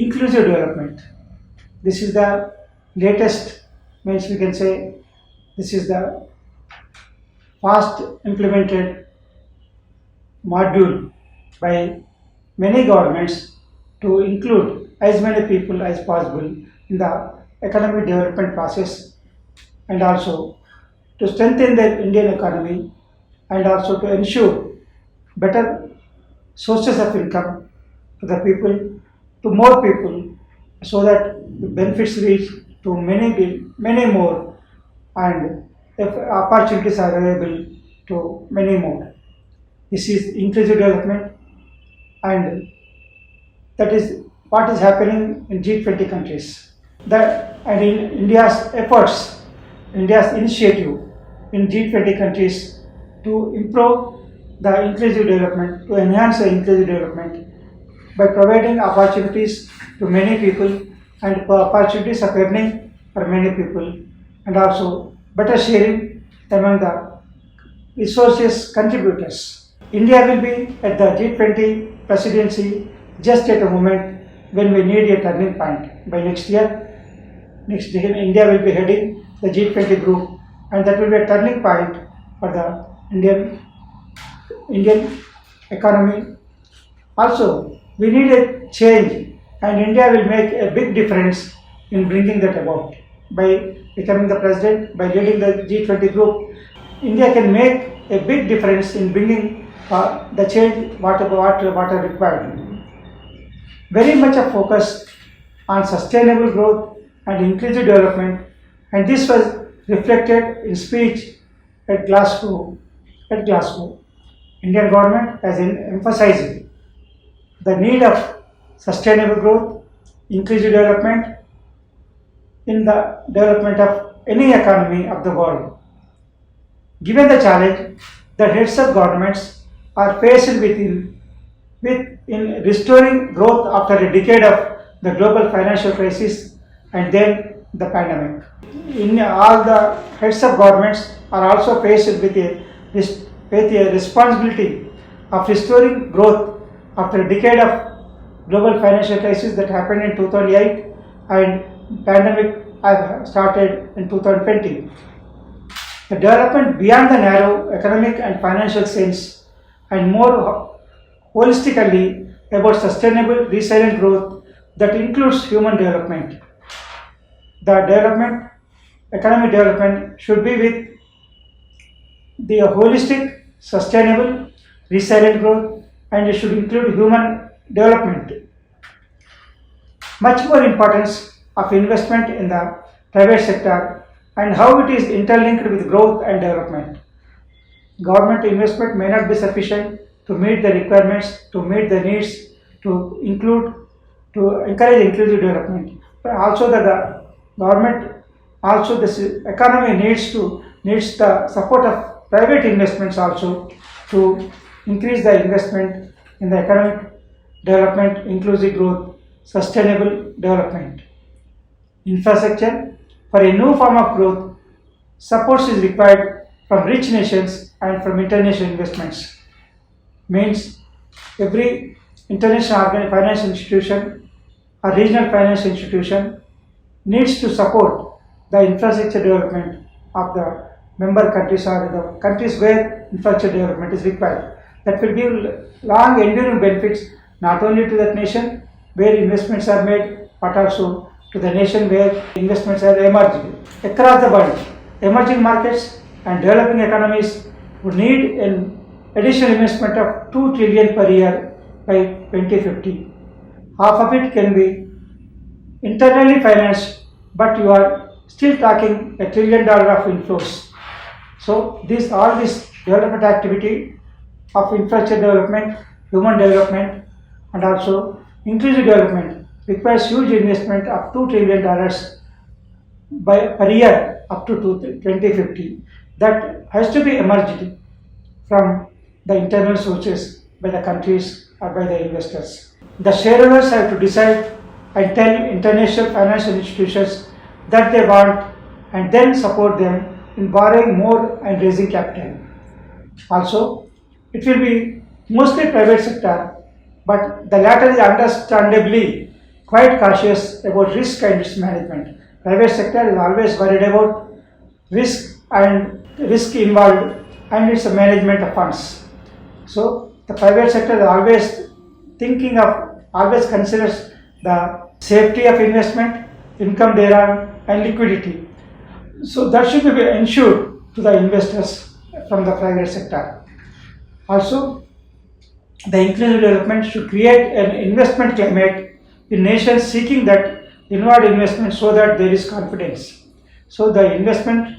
inclusive development. This is the latest, means we can say, this is the fast implemented module by many governments to include as many people as possible in the economic development process, and also to strengthen the Indian economy, and also to ensure better sources of income to the people, to more people, so that the benefits reach to many more, and if opportunities are available to many more. This is inclusive development, and that is what is happening in G20 countries. And in India's efforts, India's initiative in G20 countries to improve the inclusive development, to enhance the inclusive development by providing opportunities to many people, and opportunities of earning for many people, and also better sharing among the resources contributors. India will be at the G20 presidency just at a moment when we need a turning point. By next year, India will be heading the G20 group, and that will be a turning point for the Indian economy. Also, we need a change, and India will make a big difference in bringing that about. By becoming the president, by leading the G20 group, India can make a big difference in bringing the change what are required. Very much a focus on sustainable growth and inclusive development, and this was reflected in speech at Glasgow. Indian government has emphasized the need of sustainable growth, inclusive development in the development of any economy of the world. Given the challenge that heads of governments are faced with in restoring growth after a decade of the global financial crisis and then the pandemic. All the heads of governments are also faced with a responsibility of restoring growth after a decade of global financial crisis that happened in 2008, and pandemic started in 2020. The development beyond the narrow economic and financial sense, and more holistically about sustainable, resilient growth that includes human development. The economic development should be with the holistic, sustainable, resilient growth, and it should include human development. Much more importance of investment in the private sector and how it is interlinked with growth and development. Government investment may not be sufficient to meet the requirements, to meet the needs, to encourage inclusive development. But also the government, also this economy needs the support of private investments also to increase the investment in the economic development, inclusive growth, sustainable development. Infrastructure for a new form of growth, support is required from rich nations and from international investments. Means every international financial institution or regional financial institution needs to support the infrastructure development of the member countries or the countries where infrastructure development is required. That will give long enduring benefits not only to that nation where investments are made, but also to the nation where investments are emerging. Across the world, emerging markets and developing economies would need an additional investment of 2 trillion per year by 2050. Half of it can be internally financed, but you are still talking $1 trillion of inflows. So all this development activity of infrastructure development, human development, and also inclusive development requires huge investment of $2 trillion per year up to 2050. That has to be emerged from the internal sources by the countries or by the investors. The shareholders have to decide and tell international financial institutions that they want, and then support them in borrowing more and raising capital. Also, it will be mostly private sector, but the latter is understandably quite cautious about risk and its management. Private sector is always worried about risk and risk involved and its management of funds. So the private sector is always thinking of, always considers the safety of investment, income thereon, and liquidity. So that should be ensured to the investors from the private sector. Also, the inclusive development should create an investment climate in nations seeking that inward investment so that there is confidence. So the investment,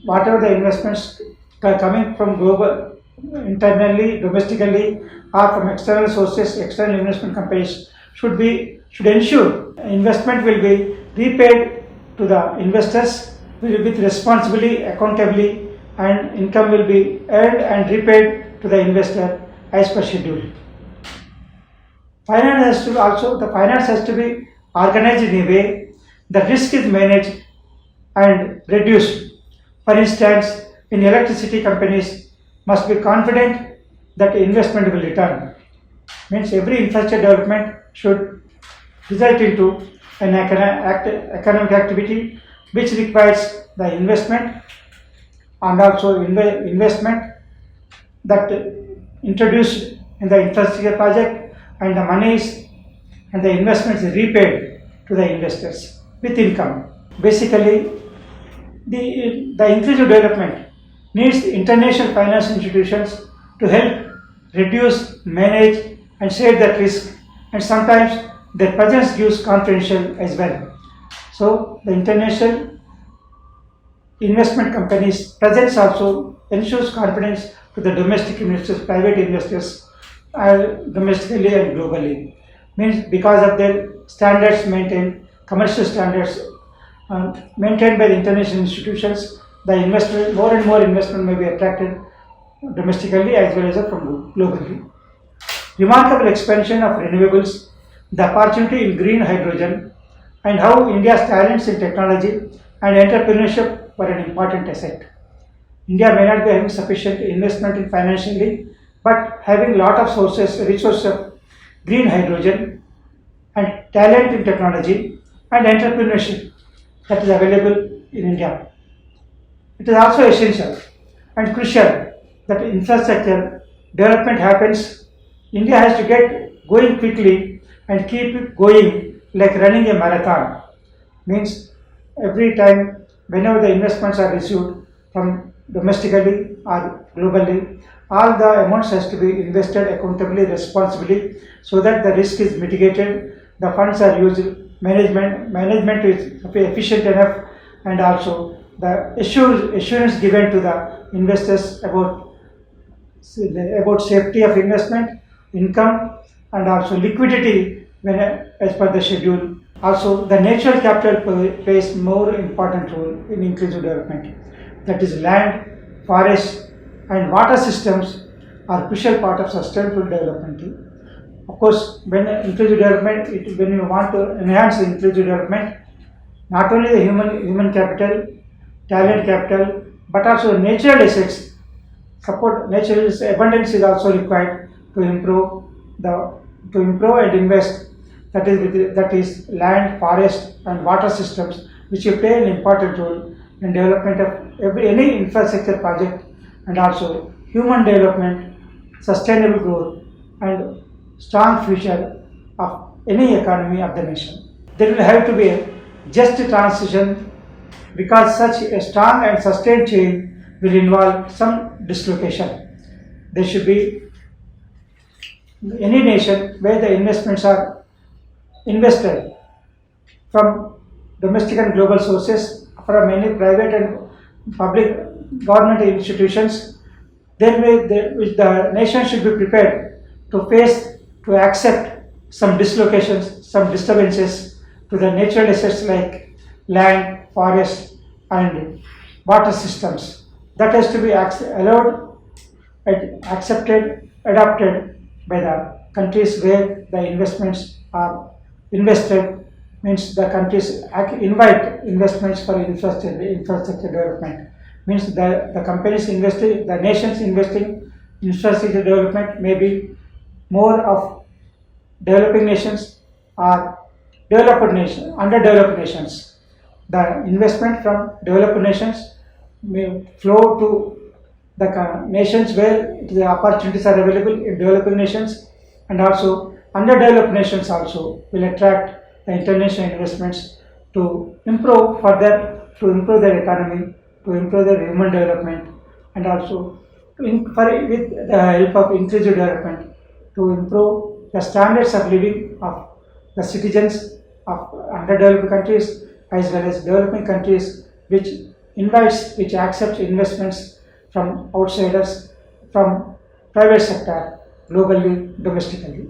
whatever the investments are coming from global, internally, domestically, or from external sources, external investment companies should ensure investment will be repaid to the investors with responsibly, accountably, and income will be earned and repaid to the investor as per schedule. The finance has to be organized in a way the risk is managed and reduced. For instance, in electricity companies must be confident that investment will return. Means every infrastructure development should result into an economic activity which requires the investment and also investment that introduced in the infrastructure project, and the monies and the investments repaid to the investors with income. Basically, the inclusive development needs international finance institutions to help reduce, manage, and share that risk, and sometimes their presence gives confidential as well. So the international investment companies' presence also ensures confidence to the domestic investors, private investors, domestically and globally. Means because of their standards maintained, commercial standards maintained by the international institutions, the investment, more and more investment may be attracted domestically as well as from globally. Remarkable expansion of renewables, the opportunity in green hydrogen, and how India's talents in technology and entrepreneurship were an important asset. India may not be having sufficient investment in financially, but having lot of resources of green hydrogen and talent in technology and entrepreneurship that is available in India. It is also essential and crucial that infrastructure development happens. India has to get going quickly and keep it going like running a marathon. Means every time, whenever the investments are received from domestically or globally, all the amounts has to be invested accountably, responsibly, so that the risk is mitigated, the funds are used, management is efficient enough, and also the assurance given to the investors about safety of investment, income, and also liquidity when as per the schedule. Also, the natural capital plays more important role in inclusive development. That is, land, forest, and water systems are crucial part of sustainable development. Of course, when inclusive development, when you want to enhance the inclusive development, not only the human capital, talent capital, but also natural assets. Support natural abundance is also required to improve and invest. That is land, forest, and water systems, which will play an important role in development of any infrastructure project, and also human development, sustainable growth, and strong future of any economy of the nation. There will have to be a just transition, because such a strong and sustained change will involve some dislocation. There should be any nation where the investments are invested from domestic and global sources, from many private and public government institutions, then the nation should be prepared to accept some dislocations, some disturbances to the natural assets like land, forest, and water systems. That has to be allowed, accepted, adopted by the countries where the investments are invested. Means the countries invite investments for infrastructure development. Means the companies investing, the nations investing in infrastructure development may be more of developing nations or underdeveloped nations. The investment from developed nations may flow to the nations where the opportunities are available in developing nations, and also underdeveloped nations also will attract the international investments to improve further, to improve their economy, to improve their human development, and also with the help of inclusive development to improve the standards of living of the citizens of underdeveloped countries as well as developing countries, which accepts investments from outsiders, from private sector, globally, domestically.